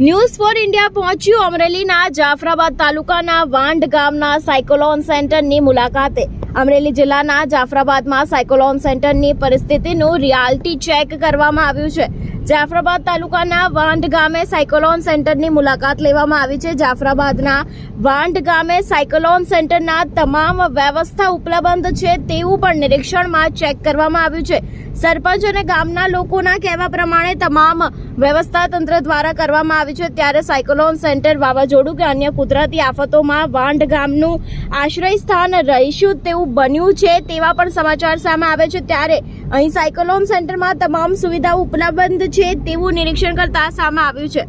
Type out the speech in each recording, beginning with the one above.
News for India પહોંચ્યું અમરેલીના જાફરાબાદ તાલુકાના વાંઢ ગામના સાયક્લોન સેન્ટરની મુલાકાતે। અમરેલી જિલ્લાના જાફરાબાદમાં સાયક્લોન સેન્ટરની પરિસ્થિતિનું રિયાલિટી ચેક કરવામાં આવ્યું છે। જાફરાબાદ તાલુકાના વાંઢ ગામે સાયક્લોન સેન્ટરની મુલાકાત લેવામાં આવી છે। જાફરાબાદના વાંઢ ગામે સાયક્લોન સેન્ટરના તમામ વ્યવસ્થા ઉપલબ્ધ છે તેવું પણ નિરીક્ષણમાં ચેક કરવામાં આવ્યું છે। સરપંચ અને ગામના લોકોના કહેવા પ્રમાણે તમામ વ્યવસ્થા તંત્ર દ્વારા કરવામાં આવી છે। ત્યારે સાયક્લોન સેન્ટર વાવાઝોડું કે અન્ય કુદરતી આફતોમાં વાંઢ ગામનું આશ્રય સ્થાન રહીશું તેવું બન્યું છે તેવા પણ સમાચાર સામે આવે છે। ત્યારે અહીં સાયક્લોન સેન્ટરમાં તમામ સુવિધાઓ ઉપલબ્ધ છે તેવું નિરીક્ષણ કરતા સામે આવ્યું છે।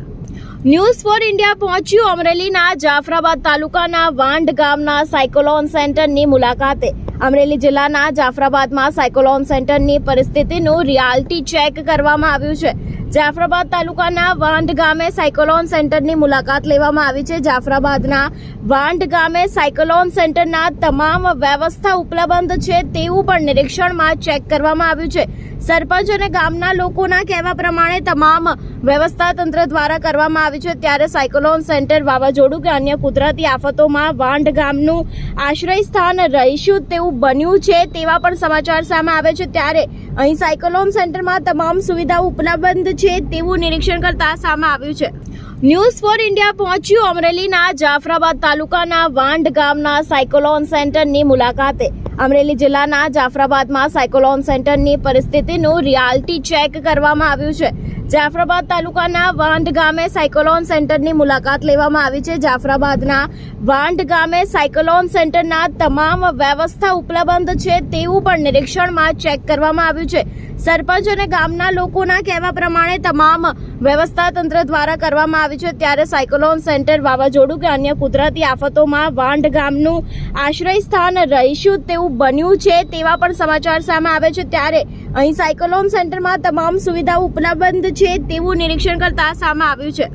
ન્યૂઝ ફોર ઇન્ડિયા પહોંચ્યું અમરેલીના જાફરાબાદ તાલુકાના વાંઢ ગામના સાયક્લોન સેન્ટરની મુલાકાતે। અમરેલી જિલ્લાના જાફરાબાદમાં સાયક્લોન સેન્ટરની પરિસ્થિતિનું રિયાલિટી ચેક કરવામાં આવ્યું છે। જાફરાબાદ તાલુકાના વાંઢ ગામે સાયક્લોન સેન્ટરની મુલાકાત લેવામાં આવી છે। જાફરાબાદના વાંઢ ગામે સાયક્લોન સેન્ટરના તમામ વ્યવસ્થા ઉપલબ્ધ છે તેવું પણ નિરીક્ષણમાં ચેક કરવામાં આવ્યું છે। સરપંચ અને ગામના લોકોના કહેવા પ્રમાણે તમામ વ્યવસ્થા તંત્ર દ્વારા કરવામાં આવી છે। ત્યારે સાયક્લોન સેન્ટર વાવાઝોડું કે અન્ય કુદરતી આફતોમાં વાંઢ ગામનું આશ્રય સ્થાન રહીશું તેવું બન્યું છે તેવા પણ સમાચાર સામે આવે છે। ત્યારે અહીં સાયક્લોન સેન્ટરમાં તમામ સુવિધાઓ ઉપલબ્ધ છે તેવું નિરીક્ષણ કરતા સામે આવ્યું છે। ન્યૂઝ ફોર ઇન્ડિયા પહોંચ્યું અમરેલીના જાફરાબાદ તાલુકાના વાંઢ ગામના સાયક્લોન સેન્ટરની મુલાકાતે। અમરેલી જિલ્લાના જાફરાબાદમાં સાયક્લોન સેન્ટરની પરિસ્થિતિનું રિયાલિટી ચેક કરવામાં આવ્યું છે। જાફરાબાદ તાલુકાના વાંઢ ગામે સાયક્લોન સેન્ટરની મુલાકાત લેવામાં આવી છે। જાફરાબાદના વાંઢ ગામે સાયક્લોન સેન્ટરના તમામ વ્યવસ્થા ઉપલબ્ધ છે તેવું પણ નિરીક્ષણમાં ચેક કરવામાં આવ્યું છે। સરપંચ અને ગામના લોકોના કહેવા પ્રમાણે તમામ વ્યવસ્થા તંત્ર દ્વારા કરવામાં આવી છે। ત્યારે સાયક્લોન સેન્ટર વાવાઝોડું કે અન્ય કુદરતી આફતોમાં વાંઢ ગામનું આશ્રય સ્થાન રહીશું તેવું બન્યું છે તેવા પણ સમાચાર સામે આવે છે। ત્યારે અહીં સાયક્લોન સેન્ટરમાં તમામ સુવિધાઓ ઉપલબ્ધ છે તેવું નિરીક્ષણ કરતા સામે આવ્યું છે।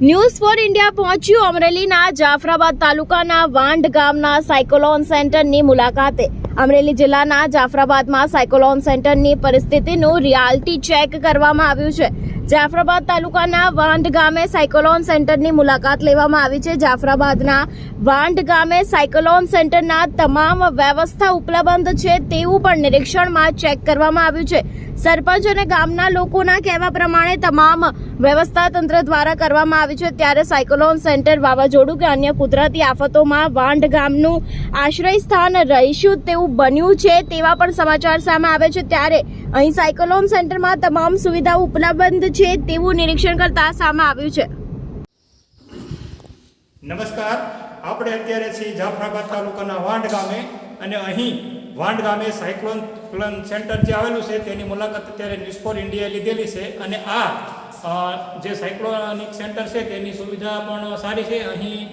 ન્યૂઝ ફોર ઇન્ડિયા પહોંચ્યું અમરેલીના જાફરાબાદ તાલુકાના વાંઢ ગામના સાયક્લોન સેન્ટરની મુલાકાતે। અમરેલી જિલ્લાના જાફરાબાદમાં સાયક્લોન સેન્ટરની પરિસ્થિતિનું રિયાલિટી ચેક કરવામાં આવ્યું છે। જાફરાબાદ તાલુકાના વાંઢ ગામે સાયક્લોન સેન્ટરની મુલાકાત લેવામાં આવી છે। જાફરાબાદના વાંઢ ગામે સાયક્લોન સેન્ટરના તમામ વ્યવસ્થા ઉપલબ્ધ છે તેવું પણ નિરીક્ષણમાં ચેક કરવામાં આવ્યું છે। સરપંચ અને ગામના લોકોના કહેવા પ્રમાણે તમામ વ્યવસ્થા તંત્ર દ્વારા કરવામાં આવી છે। ત્યારે સાયક્લોન સેન્ટર વાવાઝોડું કે અન્ય કુદરતી આફતોમાં વાંઢ ગામનું આશ્રય સ્થાન રહીશું તેવું બન્યું છે તેવા પણ સમાચાર સામે આવે છે। ત્યારે અહીં સાયક્લોન સેન્ટરમાં તમામ સુવિધાઓ ઉપલબ્ધ છે તેવું નિરીક્ષણ કરતા સામે આવ્યું છે। નમસ્કાર, આપણે અત્યારે છીએ જાફરાબાદ તાલુકાના વાંઢ ગામે અને અહીં વાંઢ ગામે સાયક્લોન સેન્ટર જે આવેલું છે તેની મુલાકાત અત્યારે ન્યૂઝ ફોર ઇન્ડિયાએ લીધેલી છે અને આ જે સાયક્લોનિક સેન્ટર છે તેની સુવિધા પણ સારી છે। અહીં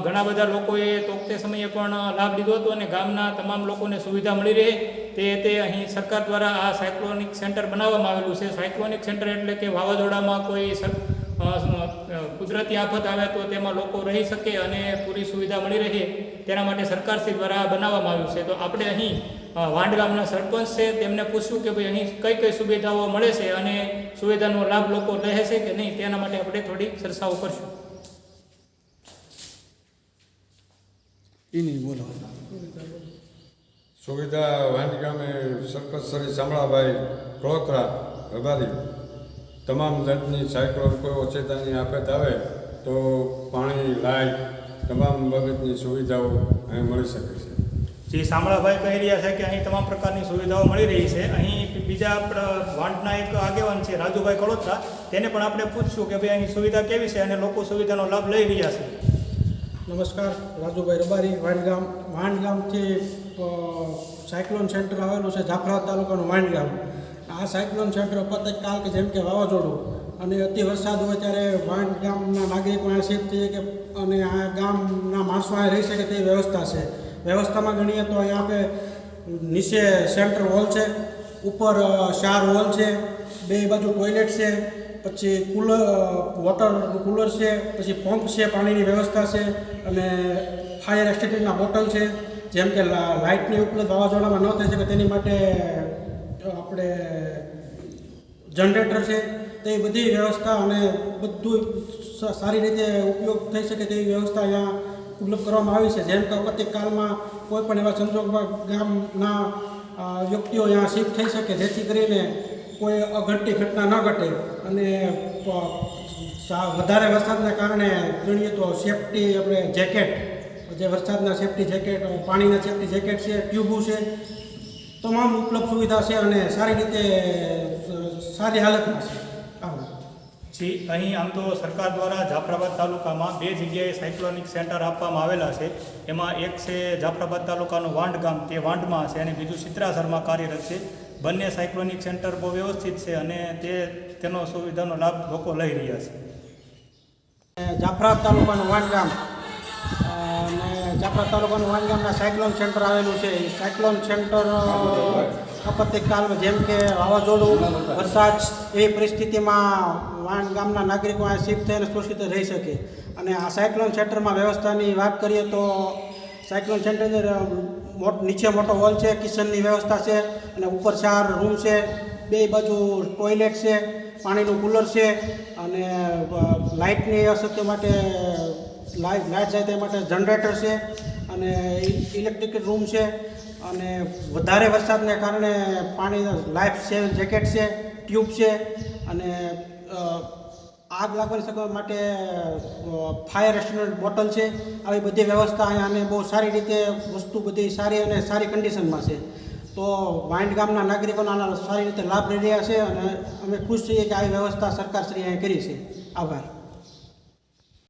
ઘણા બધા લોકોએ તોકતે સમયે પણ લાભ લીધો હતો અને ગામના તમામ લોકોને સુવિધા મળી રહે તે અહીં સરકાર દ્વારા આ સાયક્લોનિક સેન્ટર બનાવવામાં આવેલું છે। સાયક્લોનિક સેન્ટર એટલે કે વાવાઝોડામાં કોઈ કુદરતી આફત આવે તો તેમાં લોકો રહી શકે અને પૂરી સુવિધા મળી રહે તેના માટે સરકારશ્રી દ્વારા બનાવવામાં આવ્યું છે। તો આપણે અહીં વાંઢ ગામના સરપંચ છે તેમને પૂછ્યું કે ભાઈ અહીં કઈ કઈ સુવિધાઓ મળે છે અને સુવિધાનો લાભ લોકો રહે છે કે નહીં તેના માટે આપણે થોડી ચર્ચાઓ કરશું। સુવિધા વાંઢ ગામે સરપંચ શ્રી શામળાભાઈ કળોતરા રબારી તમામ જાતની સાયક્લોન કોઈ ઓચેતાની આફત આવે તો પાણી લાઇટ તમામ બાબતની સુવિધાઓ અહીં મળી શકે છે। જે શામળાભાઈ કહી રહ્યા છે કે અહીં તમામ પ્રકારની સુવિધાઓ મળી રહી છે। અહીં બીજા આપણા વાંઢના એક આગેવાન છે રાજુભાઈ કળોતરા, તેને પણ આપણે પૂછશું કે ભાઈ અહીં સુવિધા કેવી છે અને લોકો સુવિધાનો લાભ લઈ રહ્યા છે। નમસ્કાર, રાજુભાઈ રબારી, વાંઢ ગામથી સાયક્લોન સેન્ટર આવેલું છે જાફરાબાદ તાલુકાનું વાંઢ ગામ। આ સાયક્લોન સેન્ટર ઉપર કાલ કે જેમ કે વાવાઝોડું અને અતિ વરસાદ હોય ત્યારે વાંઢ ગામના નાગરિકો અહીંયા શિફ્ટ થઈએ કે અને આ ગામના માણસો અહીંયા રહી શકે તેવી વ્યવસ્થા છે। વ્યવસ્થામાં ગણીએ તો અહીંયા આપણે નીચે સેન્ટર હોલ છે, ઉપર 4 હોલ છે, 2 બાજુ ટોયલેટ છે, પછી વોટર કુલર છે, પછી પંપ છે, પાણીની વ્યવસ્થા છે અને ફાયર એક્સટિંગ્વિશરના બોટલ છે। જેમ કે લાઇટની ઉપલબ્ધ વાવાઝોડામાં ન થઈ શકે તેની માટે આપણે જનરેટર છે, તે બધી વ્યવસ્થા અને બધું સારી રીતે ઉપયોગ થઈ શકે તેવી વ્યવસ્થા અહીંયા ઉપલબ્ધ કરવામાં આવી છે. જેમ કે આપત્તિ કાળમાં કોઈ પણ એવા સંજોગોમાં ગામના વ્યક્તિઓ અહીંયા શિફ્ટ થઈ શકે, જેથી કરીને કોઈ અઘટતી ઘટના ન ઘટે. અને વધારે વરસાદના કારણે ગણીએ તો સેફટી આપણે જેકેટ, જે વરસાદના સેફટી જેકેટ, પાણીના સેફટી જેકેટ છે, ટ્યુબો છે, તમામ ઉપલબ્ધ સુવિધા છે અને સારી રીતે સારી હાલતમાં છે. જી, અહીં આમ તો સરકાર દ્વારા જાફરાબાદ તાલુકામાં 2 જગ્યાએ સાયક્લોનિક સેન્ટર આપવામાં આવેલા છે. એમાં એક છે જાફરાબાદ તાલુકાનું વાંઢ ગામ, તે વાંઢમાં છે, અને બીજું ચિત્રાસરમાં કાર્યરત છે. બંને સાયક્લોનિક સેન્ટર બહુ વ્યવસ્થિત છે અને તેનો સુવિધાનો લાભ લોકો લઈ રહ્યા છે. જાફરાબાદ તાલુકાનું વાંઢ ગામ અને જાફરાબાદ તાલુકાનું વાંઢ ગામના સાયક્લોન સેન્ટર આવેલું છે. એ સાયક્લોન સેન્ટર આપત્તિકાળમાં જેમ કે વાવાઝોડું, વરસાદ એવી પરિસ્થિતિમાં વાંઢ ગામના નાગરિકો આ શિફ્ટ થઈને સુરક્ષિત રહી શકે. અને આ સાયક્લોન સેન્ટરમાં વ્યવસ્થાની વાત કરીએ તો સાયક્લોન સેન્ટરની નીચે મોટો હોલ છે, કિચનની વ્યવસ્થા છે અને ઉપર 4 રૂમ છે, 2 બાજુ ટોયલેટ છે, પાણીનું કુલર છે અને લાઇટની અસર માટે લાઇટ જાય તે માટે જનરેટર છે અને ઇલેક્ટ્રિક રૂમ છે. અને વધારે વરસાદને કારણે પાણી લાઈફ સેવિંગ જેકેટ છે, ટ્યુબ છે અને આગ લાગવાની શકવા માટે ફાયર એક્સટિંગ્વિશર બોટલ છે. આવી બધી વ્યવસ્થા અહીંયા અને બહુ સારી રીતે વસ્તુ બધી સારી અને સારી કન્ડિશનમાં છે. તો વાંઢ ગામના નાગરિકોનો આનો સારી રીતે લાભ લઈ રહ્યા છે અને અમે ખુશ છીએ કે આવી વ્યવસ્થા સરકારશ્રીએ અહીં કરી છે. આભાર.